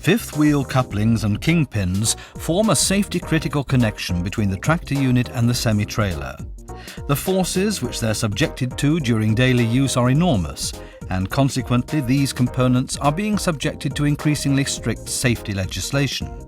Fifth wheel couplings and kingpins form a safety-critical connection between the tractor unit and the semi-trailer. The forces which they're subjected to during daily use are enormous, and consequently these components are being subjected to increasingly strict safety legislation.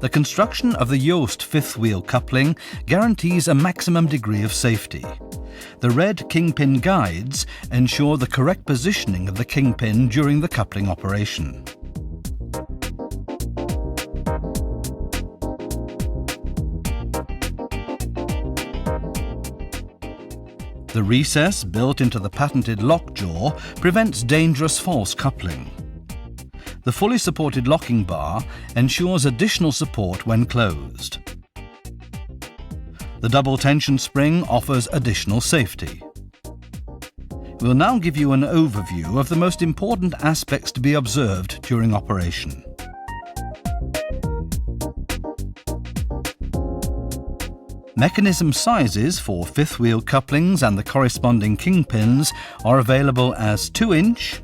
The construction of the JOST fifth wheel coupling guarantees a maximum degree of safety. The red kingpin guides ensure the correct positioning of the kingpin during the coupling operation. The recess built into the patented lockjaw prevents dangerous false coupling. The fully supported locking bar ensures additional support when closed. The double tension spring offers additional safety. We'll now give you an overview of the most important aspects to be observed during operation. Mechanism sizes for fifth wheel couplings and the corresponding kingpins are available as 2-inch,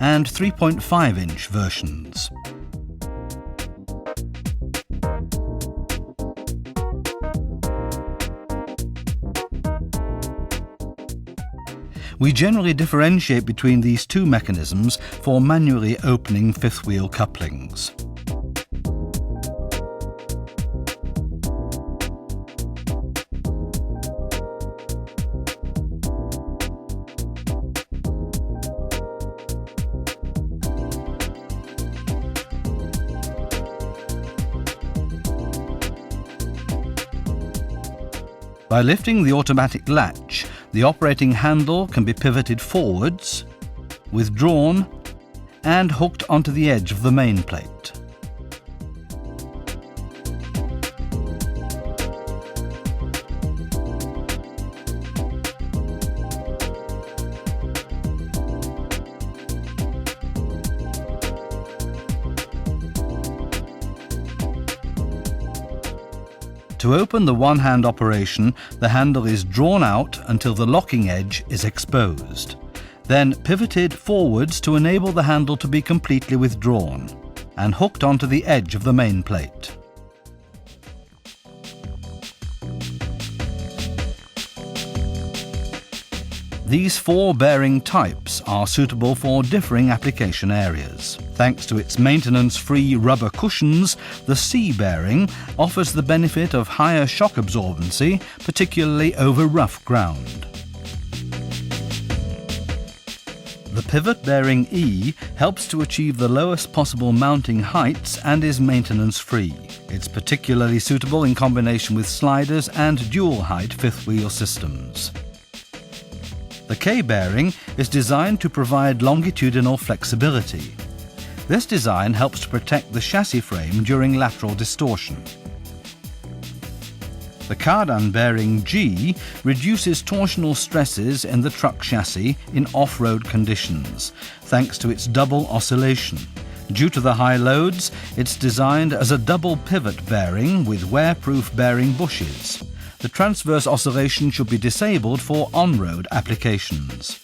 and 3.5-inch versions. We generally differentiate between these two mechanisms for manually opening fifth wheel couplings. By lifting the automatic latch, the operating handle can be pivoted forwards, withdrawn, and hooked onto the edge of the main plate. To open the one-hand operation, the handle is drawn out until the locking edge is exposed, then pivoted forwards to enable the handle to be completely withdrawn, and hooked onto the edge of the main plate. These 4 bearing types are suitable for differing application areas. Thanks to its maintenance-free rubber cushions, the C bearing offers the benefit of higher shock absorbency, particularly over rough ground. The pivot bearing E helps to achieve the lowest possible mounting heights and is maintenance-free. It's particularly suitable in combination with sliders and dual-height fifth wheel systems. The K bearing is designed to provide longitudinal flexibility. This design helps to protect the chassis frame during lateral distortion. The cardan bearing G reduces torsional stresses in the truck chassis in off-road conditions, thanks to its double oscillation. Due to the high loads, it's designed as a double pivot bearing with wear-proof bearing bushes. The transverse oscillation should be disabled for on-road applications.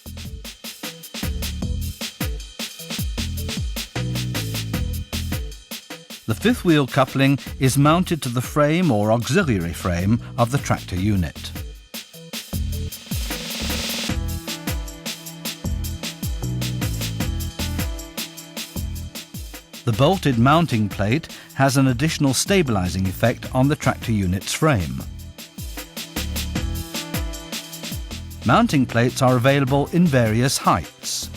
The fifth wheel coupling is mounted to the frame or auxiliary frame of the tractor unit. The bolted mounting plate has an additional stabilizing effect on the tractor unit's frame. Mounting plates are available in various heights.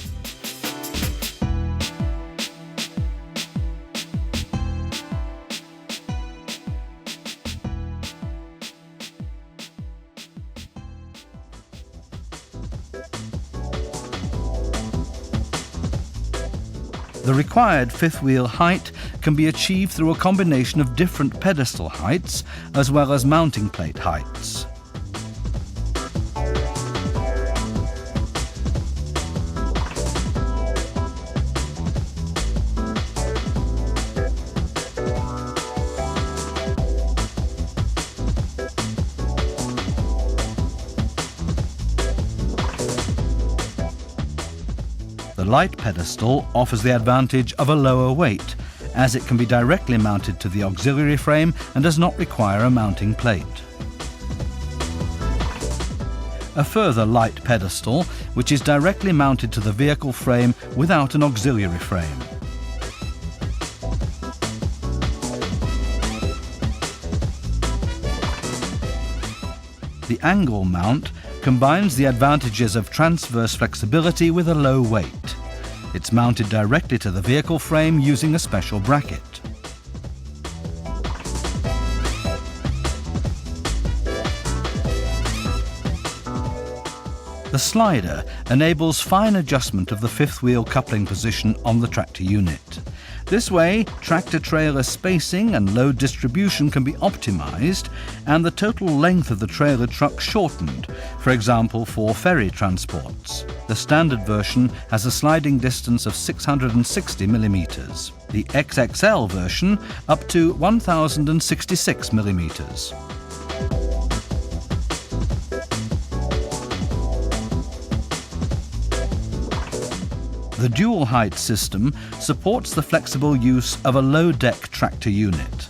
The required fifth wheel height can be achieved through a combination of different pedestal heights as well as mounting plate heights. light pedestal offers the advantage of a lower weight, as it can be directly mounted to the auxiliary frame and does not require a mounting plate. A further light pedestal, which is directly mounted to the vehicle frame without an auxiliary frame. The angle mount combines the advantages of transverse flexibility with a low weight. It's mounted directly to the vehicle frame using a special bracket. The slider enables fine adjustment of the fifth wheel coupling position on the tractor unit. This way, tractor-trailer spacing and load distribution can be optimized and the total length of the trailer truck shortened, for example for ferry transports. The standard version has a sliding distance of 660 millimeters. The XXL version up to 1066 millimeters. The dual height system supports the flexible use of a low-deck tractor unit.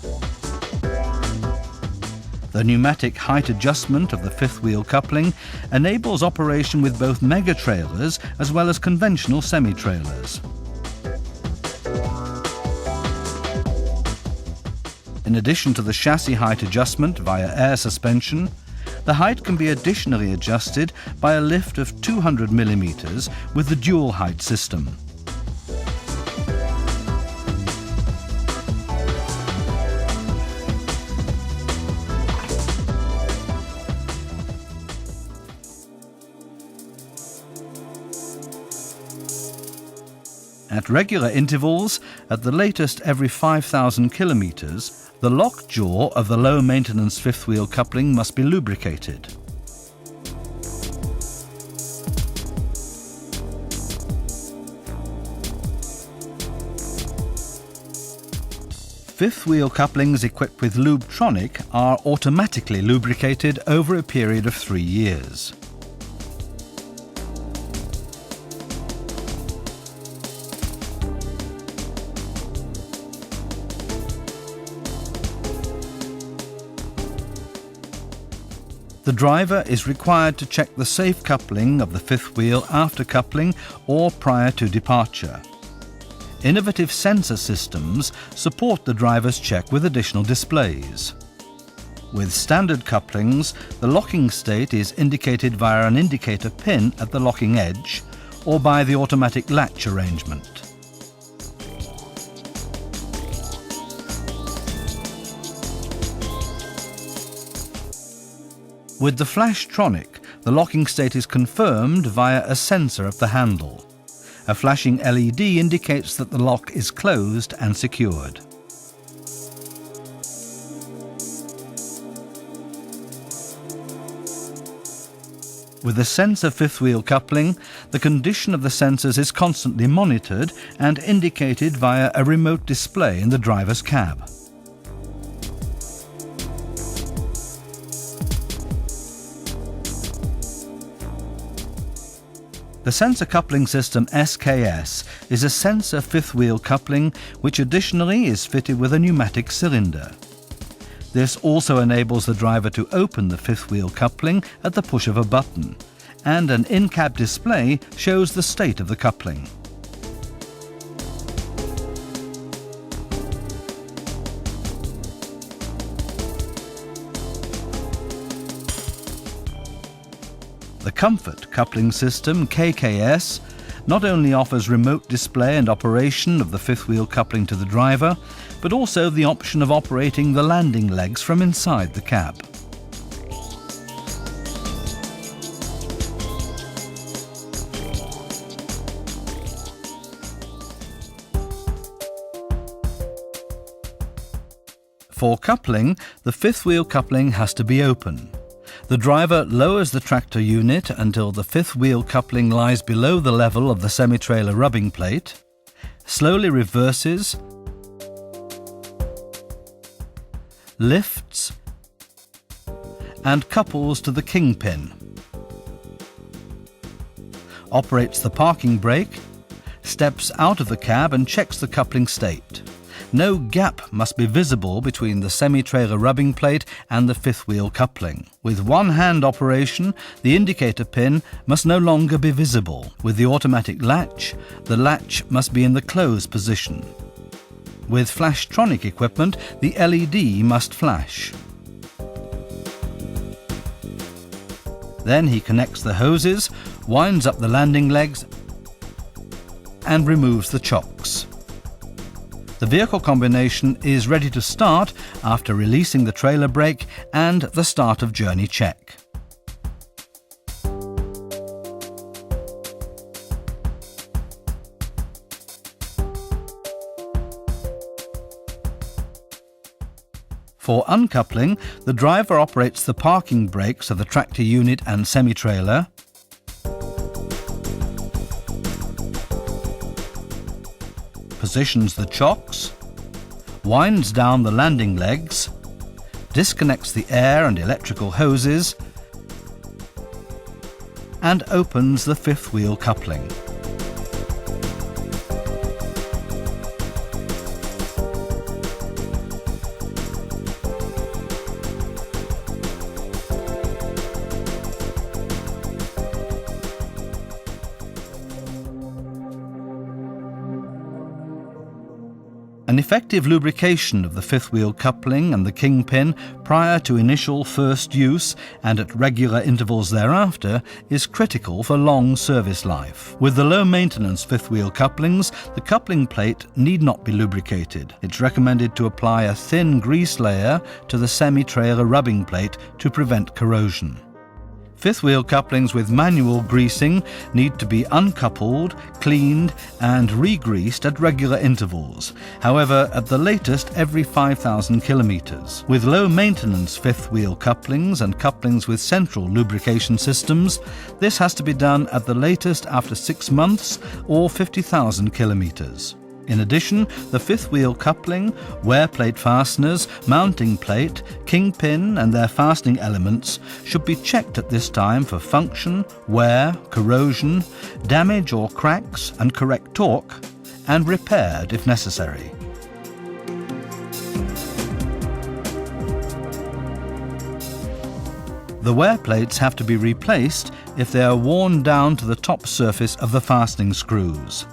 The pneumatic height adjustment of the fifth wheel coupling enables operation with both mega trailers as well as conventional semi-trailers. In addition to the chassis height adjustment via air suspension, the height can be additionally adjusted by a lift of 200 millimeters with the dual height system. At regular intervals, at the latest every 5,000 kilometers, the lock jaw of the low-maintenance fifth wheel coupling must be lubricated. Fifth wheel couplings equipped with Lubetronic are automatically lubricated over a period of 3 years. The driver is required to check the safe coupling of the fifth wheel after coupling or prior to departure. Innovative sensor systems support the driver's check with additional displays. With standard couplings, the locking state is indicated via an indicator pin at the locking edge or by the automatic latch arrangement. With the Flashtronic, the locking state is confirmed via a sensor of the handle. A flashing LED indicates that the lock is closed and secured. With the sensor fifth wheel coupling, the condition of the sensors is constantly monitored and indicated via a remote display in the driver's cab. The sensor coupling system SKS is a sensor fifth wheel coupling which additionally is fitted with a pneumatic cylinder. This also enables the driver to open the fifth wheel coupling at the push of a button, and an in-cab display shows the state of the coupling. The Comfort Coupling System, KKS, not only offers remote display and operation of the fifth wheel coupling to the driver, but also the option of operating the landing legs from inside the cab. For coupling, the fifth wheel coupling has to be open. The driver lowers the tractor unit until the fifth wheel coupling lies below the level of the semi-trailer rubbing plate, slowly reverses, lifts, and couples to the kingpin. Operates the parking brake, steps out of the cab and checks the coupling state. No gap must be visible between the semi-trailer rubbing plate and the fifth wheel coupling. With one-hand operation, the indicator pin must no longer be visible. With the automatic latch, the latch must be in the closed position. With Flashtronic equipment, the LED must flash. Then he connects the hoses, winds up the landing legs, and removes the chocks. The vehicle combination is ready to start after releasing the trailer brake and the start of journey check. For uncoupling, the driver operates the parking brakes of the tractor unit and semi-trailer, positions the chocks, winds down the landing legs, disconnects the air and electrical hoses, and opens the fifth wheel coupling. An effective lubrication of the fifth wheel coupling and the kingpin prior to initial first use and at regular intervals thereafter is critical for long service life. With the low-maintenance fifth wheel couplings, the coupling plate need not be lubricated. It's recommended to apply a thin grease layer to the semi-trailer rubbing plate to prevent corrosion. Fifth wheel couplings with manual greasing need to be uncoupled, cleaned and re-greased at regular intervals, however at the latest every 5,000 kilometers. With low maintenance fifth wheel couplings and couplings with central lubrication systems, this has to be done at the latest after 6 months or 50,000 kilometers. In addition, the fifth wheel coupling, wear plate fasteners, mounting plate, kingpin and their fastening elements should be checked at this time for function, wear, corrosion, damage or cracks and correct torque, and repaired if necessary. The wear plates have to be replaced if they are worn down to the top surface of the fastening screws.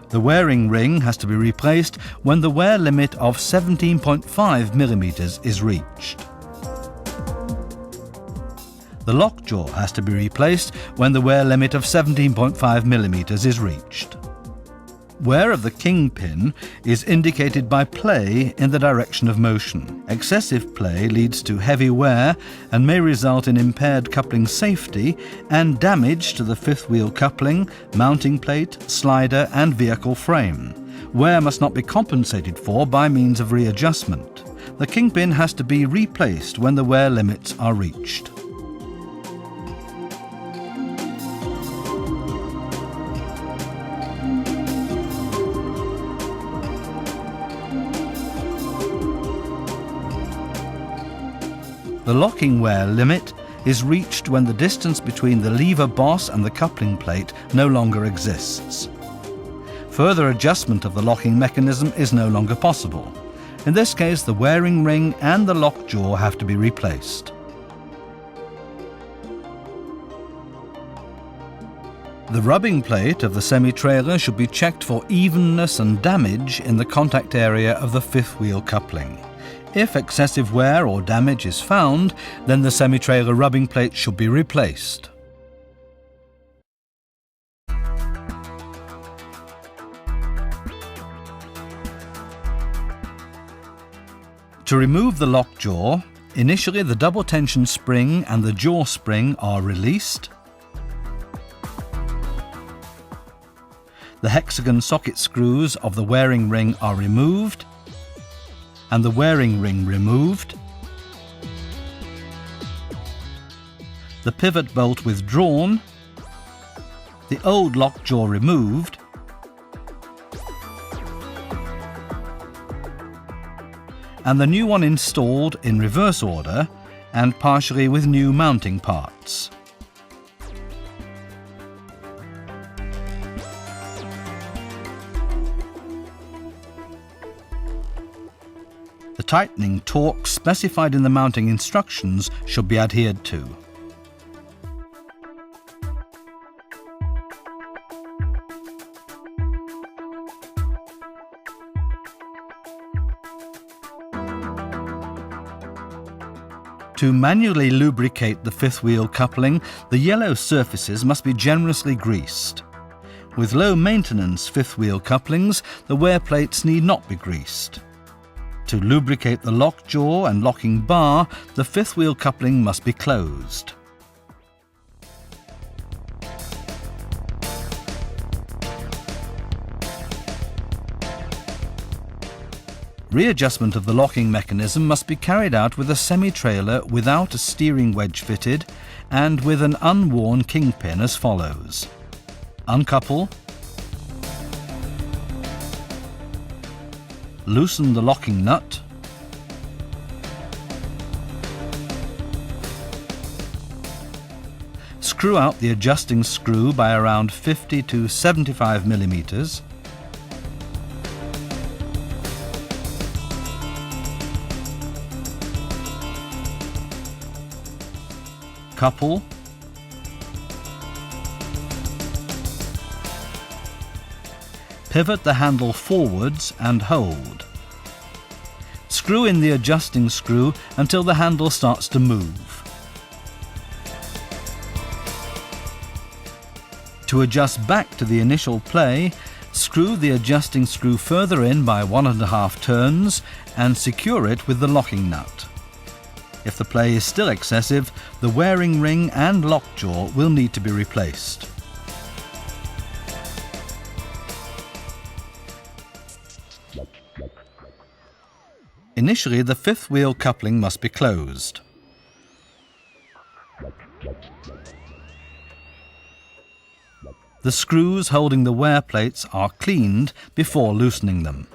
The wearing ring has to be replaced when the wear limit of 17.5 mm is reached. The lockjaw has to be replaced when the wear limit of 17.5 mm is reached. Wear of the kingpin is indicated by play in the direction of motion. Excessive play leads to heavy wear and may result in impaired coupling safety and damage to the fifth wheel coupling, mounting plate, slider and vehicle frame. Wear must not be compensated for by means of readjustment. The kingpin has to be replaced when the wear limits are reached. The locking wear limit is reached when the distance between the lever boss and the coupling plate no longer exists. Further adjustment of the locking mechanism is no longer possible. In this case, the wearing ring and the lockjaw have to be replaced. The rubbing plate of the semi-trailer should be checked for evenness and damage in the contact area of the fifth wheel coupling. If excessive wear or damage is found, then the semi-trailer rubbing plate should be replaced. To remove the lockjaw, initially the double tension spring and the jaw spring are released. The hexagon socket screws of the wearing ring are removed and the wearing ring removed. The pivot bolt withdrawn, the old lockjaw removed, and the new one installed in reverse order and partially with new mounting parts. The tightening torque specified in the mounting instructions should be adhered to. To manually lubricate the fifth wheel coupling, the yellow surfaces must be generously greased. With low-maintenance fifth wheel couplings, the wear plates need not be greased. To lubricate the lockjaw and locking bar, the fifth wheel coupling must be closed. Readjustment of the locking mechanism must be carried out with a semi-trailer without a steering wedge fitted and with an unworn kingpin as follows. Uncouple. Loosen the locking nut. Screw out the adjusting screw by around 50 to 75 millimeters. Couple. Pivot the handle forwards and hold. Screw in the adjusting screw until the handle starts to move. To adjust back to the initial play, screw the adjusting screw further in by 1.5 turns and secure it with the locking nut. If the play is still excessive, the wearing ring and lockjaw will need to be replaced. Initially, the fifth wheel coupling must be closed. The screws holding the wear plates are cleaned before loosening them.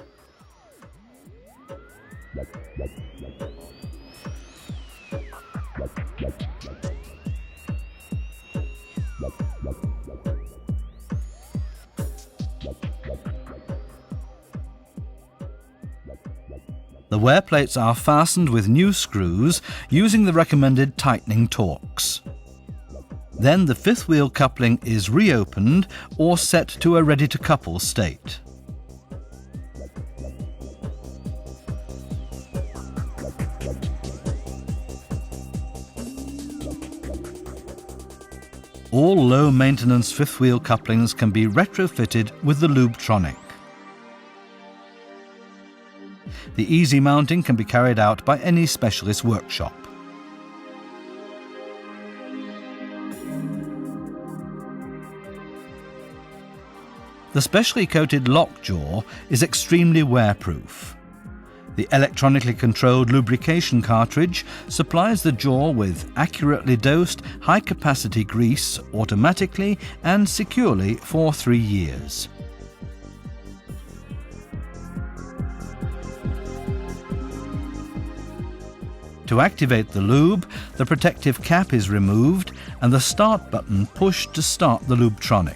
The wear plates are fastened with new screws using the recommended tightening torques. Then the fifth wheel coupling is reopened or set to a ready-to-couple state. All low-maintenance fifth wheel couplings can be retrofitted with the Lubetronic. The easy mounting can be carried out by any specialist workshop. The specially coated lockjaw is extremely wear-proof. The electronically controlled lubrication cartridge supplies the jaw with accurately dosed, high-capacity grease automatically and securely for 3 years. To activate the lube, the protective cap is removed and the start button pushed to start the Lubetronic.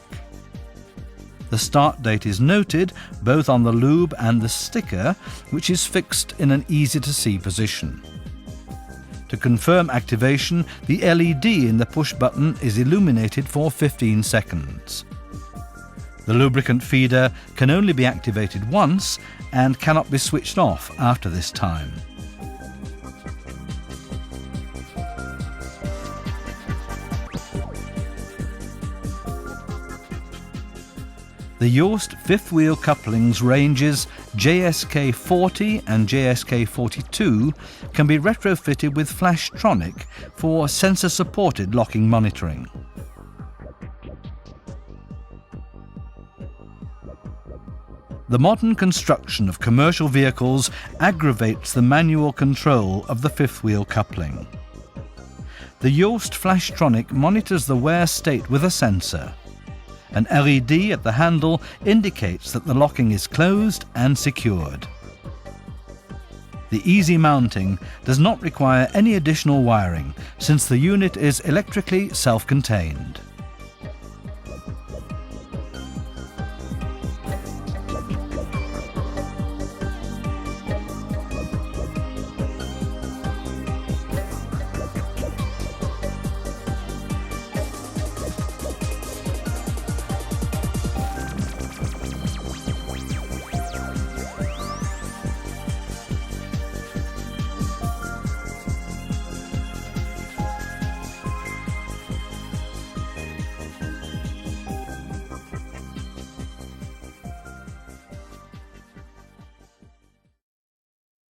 The start date is noted both on the lube and the sticker, which is fixed in an easy-to-see position. To confirm activation, the LED in the push button is illuminated for 15 seconds. The lubricant feeder can only be activated once and cannot be switched off after this time. The JOST fifth wheel couplings ranges JSK 40 and JSK 42 can be retrofitted with Flashtronic for sensor-supported locking monitoring. The modern construction of commercial vehicles aggravates the manual control of the fifth wheel coupling. The JOST Flashtronic monitors the wear state with a sensor. An LED at the handle indicates that the locking is closed and secured. The easy mounting does not require any additional wiring since the unit is electrically self-contained.